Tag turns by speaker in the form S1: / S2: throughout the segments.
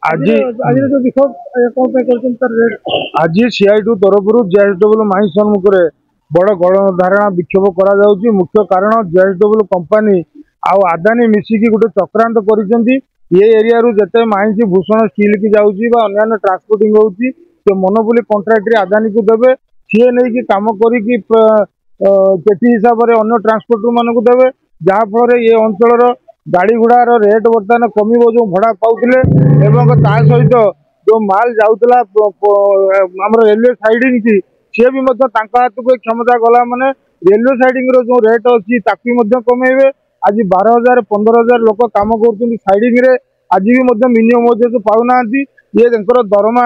S1: आज आज सीआईटू तरफ जेएसडब्ल्यू माइंस सम्मुख में बड़ गणधारणा विक्षोभ करा मुख्य कारण जेएसडब्ल्यू कंपानी आउ आदानी मिसिकी गोटे चक्रांत कर एरिया जिते माइंस भूषण स्टील की जाऊँगी अन्य ट्रांसपोर्टिंग होती मोनोपोली कंट्राक्ट आदानी को देवे सी नहीं कम कर हिसाब से अन्य ट्रांसपोर्टर मान देवे जहाँफल ये अंचल गाड़ी घोड़ार रेट बर्तमान कमिब जो भड़ा पाते सहित जो माल जाऊला आम रेलवे साइडिंग की सी भी हाथ को क्षमता गला माने रेलवे साइडिंग जो रेट अच्छी कमेबे आज 12,000 15,000 लोक कम कर साइडिंग रे आज भी मिनिमम मजूरी पाऊना ये दरमा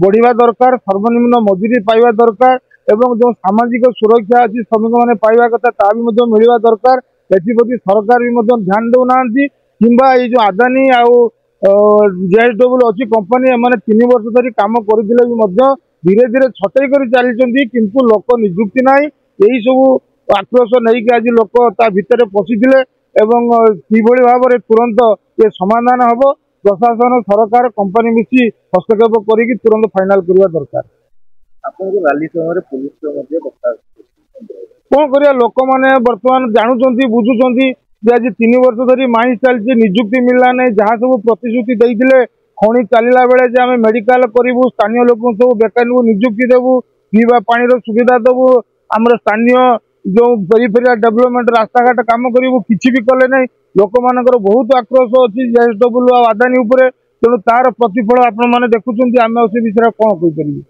S1: बढ़िया दरकार सर्वनिम्न मजूरी पाइबा दरकार एवं जो सामाजिक सुरक्षा अच्छी श्रमिक मैंने पाइबा कथा ता भी मिलवा दरकार एप्रति सरकार भी ध्यान देना कि जो आदानी आउ जेएसडब्ल्यू अच्छी कंपानी एम 3 वर्ष धरी कम करते धीरे धीरे छटई कर चली किंतु लोक निजुक्ति ना यही सब आक्रोश नहीं कि आज लोक भितर पशिले किभली भाव में तुरंत ये समाधान हम प्रशासन सरकार कंपानी मिसी हस्तक्षेप कर तुरंत फाइनाल करवा दरकार
S2: रैली समय पुलिस
S1: कौन करिया लोक मैंने बर्तमान जानुंट बुझुंट आज 3 वर्ष धरी माइंस चलती निजुक्ति मिलला नहीं जहाँ सब प्रतिश्रुति देते खनि चलला बेले जे आम मेडिकल करूँ स्थानीय लोक सब बेकारी को निजुक्ति देवु पीवा पानी सुविधा देवु आम स्थानीय जो पेरिफेरियल डेवलपमेंट रास्ता घाट कम करूँ किसी भी कले नहीं लोक मानकर बहुत आक्रोश अच्छी जेएसडब्ल्यू और आदानी उपरे तेणु तार प्रतिफल आपण मैंने देखुं आम से विषय कौन कहीपर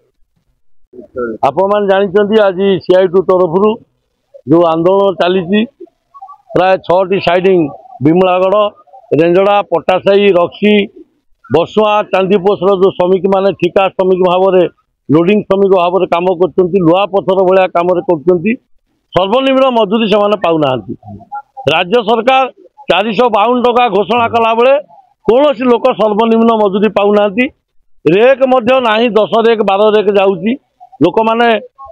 S2: आपण जानते आज सीआईटू तरफ जो आंदोलन चली प्राय 6टी साइडिंग विमलागढ़ रेंजड़ा पटासाही रक्सी बसुआ चांदीपोसर जो श्रमिक मैंने ठिका श्रमिक भाव में लोडिंग श्रमिक भाव में कम कर लुहा पथर भाया कम कर सर्वनिम्न मजूरी से पाऊना राज्य सरकार 452 टका घोषणा कला बेले कौन लोक सर्वनिम्न मजूरी पाऊना रेक ना 10 रेक 12 रेक जाऊँगी लोक मैंने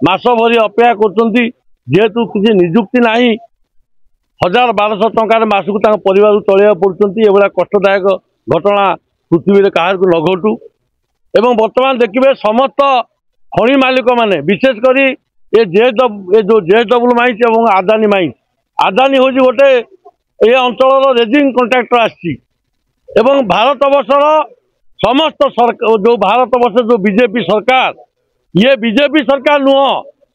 S2: मास भरी अपेक्षा कर जेहेतु किसी निजुक्ति ना 1,000-1,200 टकर मासक परिवार चलिया पड़े कष्टदायक घटना पृथ्वी में क्या न घटू एवं बर्तमान देखिए समस्त खनि मालिक मैंने विशेषकर ये जो जेएसडब्ल्यू माइंस और आदानी माइंस आदानी हूँ गोटे ये अंचल रेजिंग कंट्राक्टर आसी भारत वर्षर समस्त जो भारत वर्ष जो बीजेपी सरकार ये बीजेपी सरकार नुह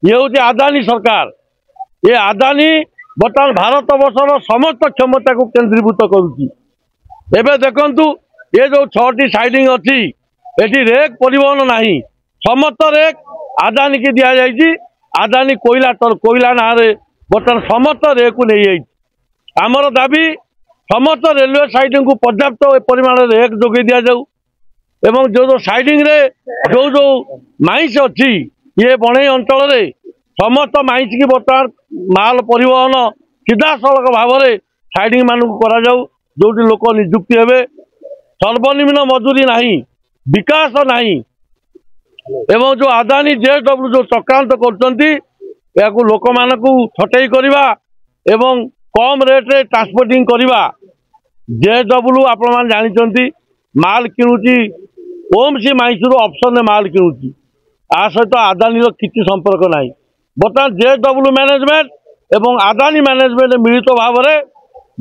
S2: ये हूँ आदानी सरकार ये आदानी बर्तमान भारत वर्षर समस्त क्षमता को केन्द्रीभूत करुच्ची एवं देखु ये जो 6टी साइडिंग अच्छी एटी रेक परिवहन नहीं समस्त रेक आदानी की दि जाएगी आदानी कोयला ना बर्तमान समस्त रेक को नहीं जाइए आमर दाबी समस्त रेलवे साइडिंग को पर्याप्त परिमाण रेक जोगे दि जाऊ एवं जो साइडिंग रे जो माइंस अच्छी ये बणई अंचल रे समस्त माइंस की बर्तमान माल परिवहन सीधा सड़क भाव में साइडिंग मानक करा जाऊ जो लोक निजुक्ति हे सर्वनिम्न मजूरी नहीं विकास नहीं एवं जो आदानी जेएसडब्ल्यू जो चक्रांत कर लोक मानक छटई करवा एवं कम रेट रे ट्रांसपोर्टिंग करवा जेएसडब्ल्यू आपण मैंने जानते माल किणुची ओमसी माइंस ऑप्शन माल किणुची आ सहित आदानी किसी संपर्क नहीं बर्तमान जेएसडब्ल्यू मैनेजमेंट एवं आदानी मैनेजमेंट मिलित भाव में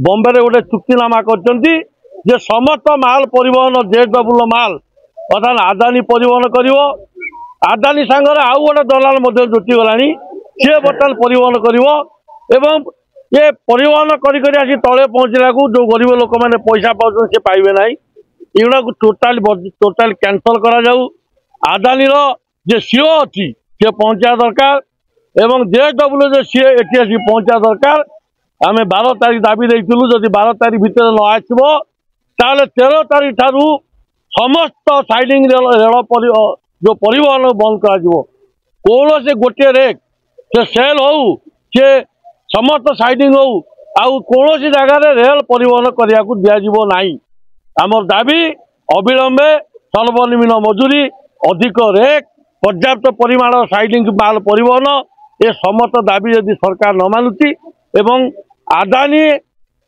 S2: बॉम्बे गोटे चुक्तिनामा कर समस्त माल परिवहन जेएसडब्ल्यू माल बर्तमान आदानी परिवहन कर आदानी सांगे आउ गोटे दलाल जोटी गला सी बर्तमान परिवहन कर ये परिवहन करी तले पहुँचला जो गरीब लोक मैंने पैसा पाँच सी पाइबे ना युवा को टोटाल कैंसल करा जाऊ आदानी जे सीओ अच्छी सी पहुँचा दरकार एवं जेएसडब्ल्यू जो सी एटी आसी पहुँचा दरकार आम 12 तारीख दाबी देलु जदि 12 तारीख भितर न आसो 13 तारीख ठारू समस्त साइडिंग रेल जो परिवहन बंद कर कौन से गोटे रेक से सेल हो सी समस्त साइडिंग हो आउ कौन जगह रेल परिवहन करने को दिज्व ना आमर दाबी अविलंबे सर्वनिम्न मजूरी अधिक रेक पर्याप्त परिमाण साइडिंग माल परिवहन ये समस्त दाबी यदि सरकार न मानुची एवं आदानी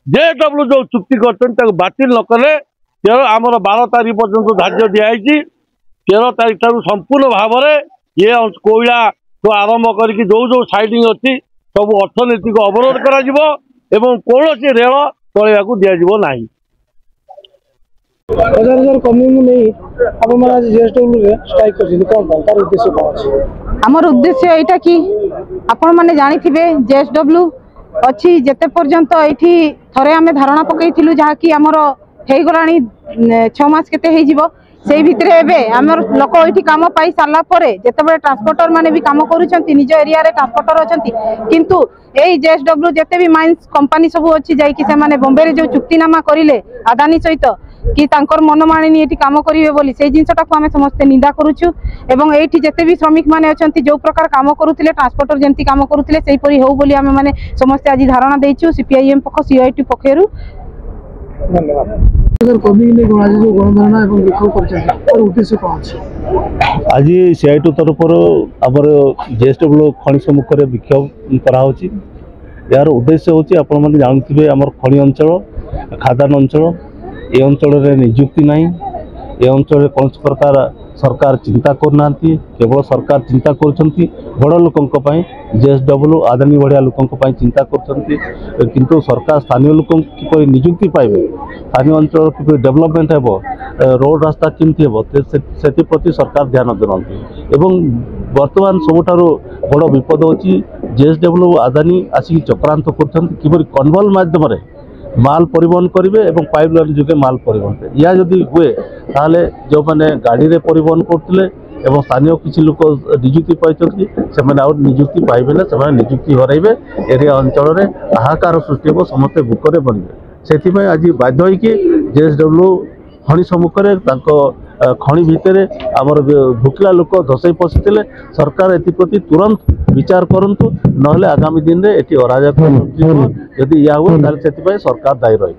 S2: जेएसडब्ल्यू जो चुक्ति कर बातिल न कले आमर 12 तारीख पर्यंत धार्य दिखाई 13 तारीख ठार संपूर्ण भाव में ये कोईला तो आरंभ करके जो साइडिंग अच्छी सब अर्थनीति को अवरोध कौन रेल चलवाक दिज्व ना।
S3: हजार हजार कमी नहीं आज जेएसडब्ल्यू स्ट्राइक कर उद्देश्य कौन अच्छे
S4: आमर उद्देश्य यहाँ कि आपण मैंने जानी जेएसडब्ल्यू अच्छी जिते पर्यंत ये थे आम धारणा पकईलु जहाँकि आमर हो गला 6 मास केते से भितर आमर लोक ये कम पाई सारा जिते ट्रांसपोर्टर मैंने भी कम कर निज एरिया रे ट्रांसपोर्टर अच्छा किंतु यही जेएसडब्ल्यू जिते भी माइंस कंपनी सब अच्छी जाने बॉम्बे जो चुक्तिनामा करें अदानी सहित कि तांकर मनमानी ये कम करेंगे बोली से जिनटा को आम समस्ते निंदा करुचु एवं एठी जेते भी श्रमिक माने अछंती जो प्रकार काम करुथिले ट्रांसपोर्टर जेंती काम करुथिले सेही परी हो बोली आमे माने समस्ते आज धारणा देइछु सीपीआईएम पक्ष सीआईटी पक्षरु।
S3: धन्यवाद। अगर कमी ने आज जो गणधारणा एवं विक्षोभ करछन और उद्देश्य कौन अछि
S5: आज सीआईटी तरफ आमर जेएसडब्ल्यू खनि सम्मुख में विक्षोभ कराहोछि यार उद्देश्य होछि आपण माने जानथिबे आमर खनि अंचल खादान अंचल ए अंचल निजुक्ति ना ए अंचल कौन प्रकार सरकार चिंता करना केवल सरकार चिंता कर बड़ लोकों जेएसडब्ल्यू आदानी भाया लोकों चिंता कर सरकार स्थानीय लोक किपर निजुक्ति पाइबे स्थानीय अंचल किपर डेवलपमेंट हो रोड रास्ता केमती हे प्रति सरकार ध्यान देना बर्तमान सबुठारु बड़ विपद होची जेएसडब्ल्यू आदानी आसिक चक्रांत कर कन्वल माध्यम माल परिवहन करेंगे और पाइपलाइन जुगे माल परिवहन करेंगे या जदि हुए ताले जो मैंने गाड़ी रे परिवहन करते एवं स्थानीय किसी लोक निजुक्ति पाई से निजुक्ति पाइबे ना से निजुक्ति हरइबे एरिया अंचल में हाहाकार सृष्टि हो समस्ते भूकरे बनबे से आज बाध्य होइकि जेएसडब्ल्यू खनि सम्मुख में खनि भितर आमर भूकिला लोक धसई पशिले सरकार एप्रति तुरंत विचार करंतु नहले आगामी दिन में ये अराजक यदि या हुए सरकार दायी रही।